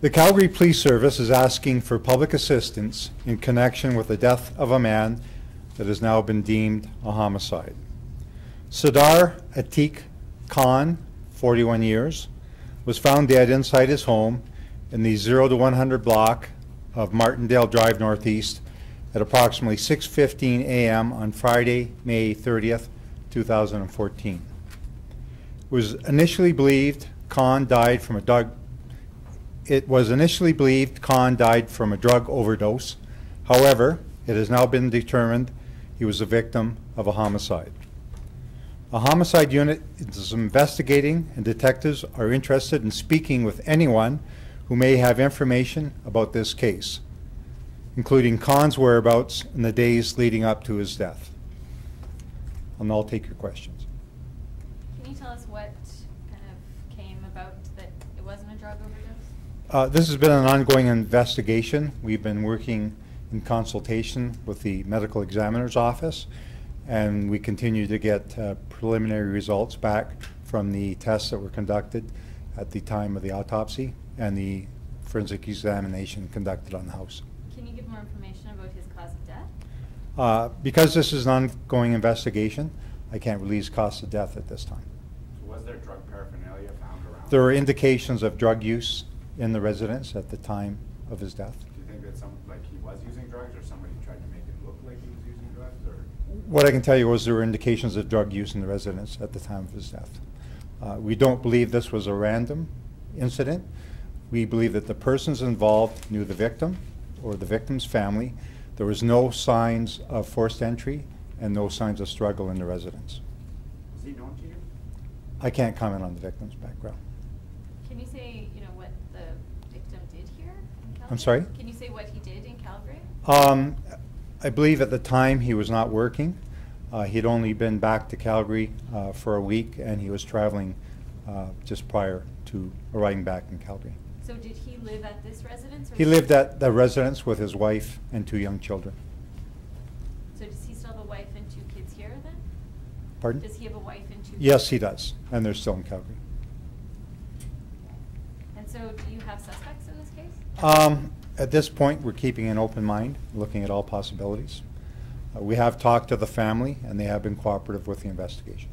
The Calgary Police Service is asking for public assistance in connection with the death of a man that has now been deemed a homicide. Sardar Atiq Khan, 41 years, was found dead inside his home in the 0 to 100 block of Martindale Drive Northeast at approximately 6:15 a.m. on Friday, May 30th, 2014. It was initially believed Khan died from a drug overdose. However, it has now been determined he was a victim of a homicide. A homicide unit is investigating, and detectives are interested in speaking with anyone who may have information about this case, including Khan's whereabouts in the days leading up to his death. And I'll take your questions. Can you tell us what kind of came about that it wasn't a drug overdose? This has been an ongoing investigation. We've been working in consultation with the medical examiner's office, and we continue to get preliminary results back from the tests that were conducted at the time of the autopsy and the forensic examination conducted on the house. Can you give more information about his cause of death? Because this is an ongoing investigation, I can't release cause of death at this time. So was there drug paraphernalia found around? There were indications of drug use in the residence at the time of his death. Do you think that he was using drugs, or somebody tried to make it look like he was using drugs? Or? What I can tell you is there were indications of drug use in the residence at the time of his death. We don't believe this was a random incident. We believe that the persons involved knew the victim or the victim's family. There was no signs of forced entry and no signs of struggle in the residence. Was he known to you? I can't comment on the victim's background. Can you say, what the victim did here in Calgary? I'm sorry? Can you say what he did in Calgary? I believe at the time he was not working. He'd only been back to Calgary for a week, and he was traveling just prior to arriving back in Calgary. So did he live at this residence? Or He lived at the residence with his wife and 2 young children. So does he still have a wife and 2 kids here then? Pardon? Does he have a wife and 2 kids? Yes, he does, and they're still in Calgary. And so do you have suspects in this case? At this point, we're keeping an open mind, looking at all possibilities. We have talked to the family, and they have been cooperative with the investigation.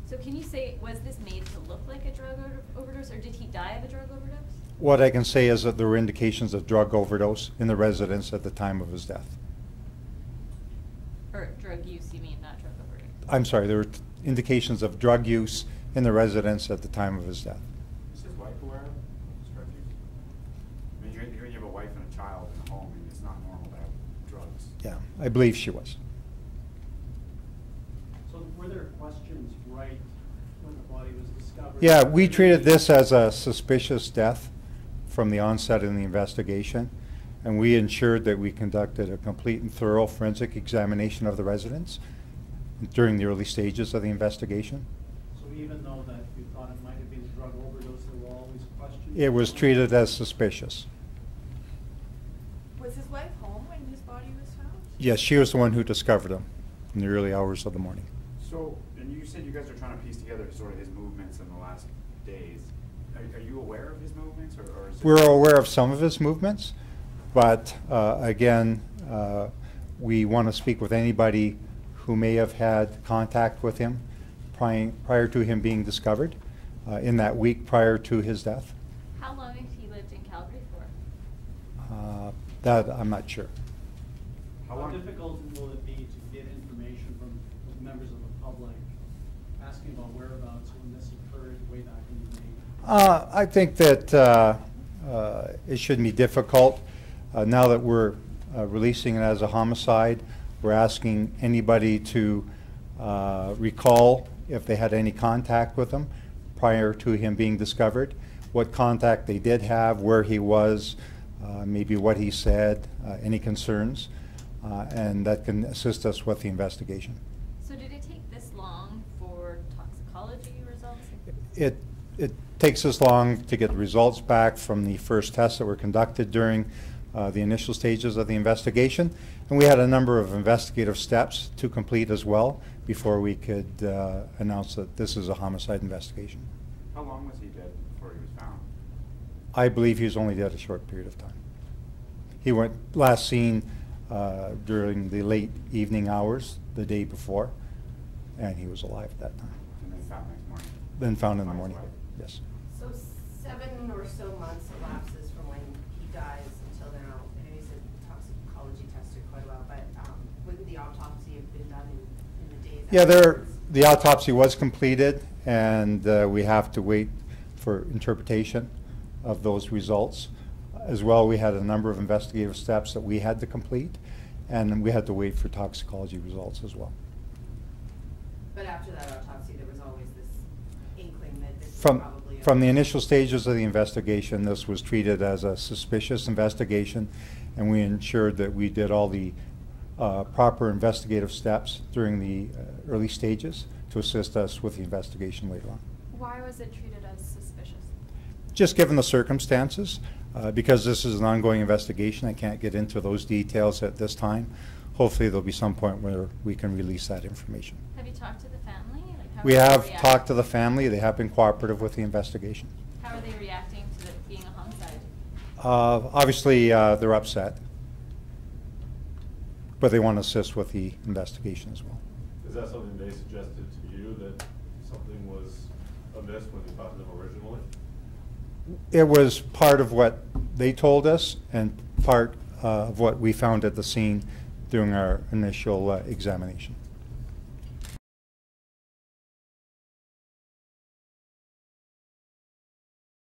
So can you say, was this made to look like a drug overdose, or did he die of a drug overdose? What I can say is that there were indications of drug overdose in the residence at the time of his death. Or drug use, you mean, not drug overdose? I'm sorry, there were indications of drug use in the residence at the time of his death. Is his wife aware of his drug use? I mean, you have a wife and a child in the home, and it's not normal to have drugs. Yeah, I believe she was. So were there questions right when the body was discovered? Yeah, we treated this as a suspicious death from the onset of the investigation, and we ensured that we conducted a complete and thorough forensic examination of the residence during the early stages of the investigation. So even though that you thought it might have been a drug overdose, there were always questions? It was treated as suspicious. Was his wife home when his body was found? Yes, she was the one who discovered him in the early hours of the morning. So, and you said you guys are trying to piece together sort of his movements in the last days. Are you aware of his movements, or is it? We're aware of some of his movements, but again, we want to speak with anybody who may have had contact with him prior to him being discovered in that week prior to his death. How long have he lived in Calgary for? That I'm not sure. How difficult will it be to get information from members of the public asking about whereabouts when this occurred way back in May? I think that it shouldn't be difficult. Now that we're releasing it as a homicide, we're asking anybody to recall if they had any contact with him prior to him being discovered, what contact they did have, where he was, maybe what he said, any concerns, and that can assist us with the investigation. So did it take this long for toxicology results? It takes us long to get the results back from the first tests that were conducted during the initial stages of the investigation, and we had a number of investigative steps to complete as well before we could announce that this is a homicide investigation. How long was he dead before he was found? I believe he was only dead a short period of time. He went last seen during the late evening hours the day before, and he was alive at that time. And then found next morning? Then found in the On his morning, way. yes. So 7 or so months elapses from when he dies until now. I know you said toxicology tested quite a while, but wouldn't the autopsy have been done in the days Yeah, afterwards? the autopsy was completed, and we have to wait for interpretation of those results. As well, we had a number of investigative steps that we had to complete, and we had to wait for toxicology results as well. But after that autopsy, there was always this inkling that this was From probably from the initial stages of the investigation, this was treated as a suspicious investigation, and we ensured that we did all the proper investigative steps during the early stages to assist us with the investigation later on. Why was it treated as suspicious? Just given the circumstances, because this is an ongoing investigation, I can't get into those details at this time. Hopefully there'll be some point where we can release that information. Have you talked to the family? Like, how We are they have reacting? talked to the family. They have been cooperative with the investigation. How are they reacting to it being a homicide? Obviously, they're upset, but they want to assist with the investigation as well. Is that something they suggested to you, that something was amiss when you talked to them originally? It was part of what they told us and part of what we found at the scene during our initial examination.